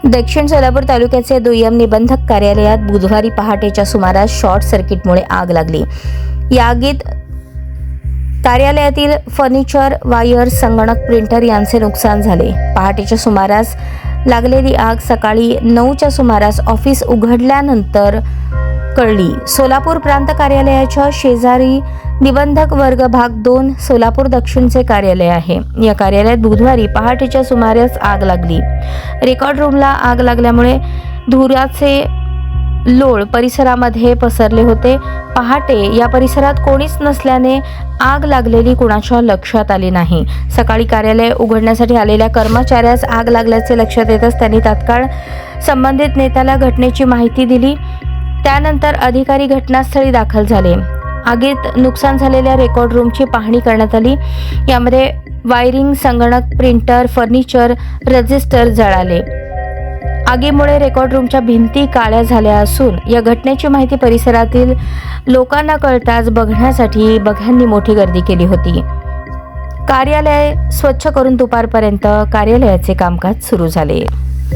दक्षिण सोलापूर तालुक्याचे दुय्यम निबंधक कार्यालयात बुधवारी पहाटेच्या सुमारास शॉर्ट सर्किटमुळे आग लागली। या आगीत कार्यालयातील फर्निचर, वायर, संगणक, प्रिंटर यांचे नुकसान झाले। पहाटेच्या सुमारास लागलेली आग सकाळी 9च्या सुमारास ऑफिस उघडल्यानंतर कळली। सोलापूर प्रांत कार्यालयाच्या शेजारी निबंधक वर्ग भाग 2 सोलापूर दक्षिणचे कार्यालय आहे। या कार्यालयात बुधवारी पहाटेच्या सुमारास आग लागली। रेकॉर्ड रूमला आग लागल्यामुळे धुराचे लोळ परिसरामध्ये पसरले होते। पहाटे या परिसरात कोणीच नसल्याने आग लागलेली कुणाच्या लक्षात आली नाही। सकाळी कार्यालय उघडण्यासाठी आलेल्या कर्मचाऱ्यास आग लागल्याचे लक्षात येताच त्यांनी तात्काळ संबंधित नेत्याला घटनेची माहिती दिली। त्यानंतर अधिकारी घटनास्थळी दाखल झाले। आगीत नुकसान झालेल्या रेकॉर्ड रूमची पाहणी करण्यात आली। यामध्ये वायरिंग, संगणक, प्रिंटर, फर्निचर, रजिस्टर जळाले। आगीमुळे रेकॉर्ड रूमच्या भिंती काळ्या झाल्या असून या घटनेची माहिती परिसरातील लोकांना कळताच बघण्यासाठी बघ्यांनी मोठी गर्दी केली होती। कार्यालय स्वच्छ करून दुपारपर्यंत कार्यालयाचे कामकाज सुरू झाले।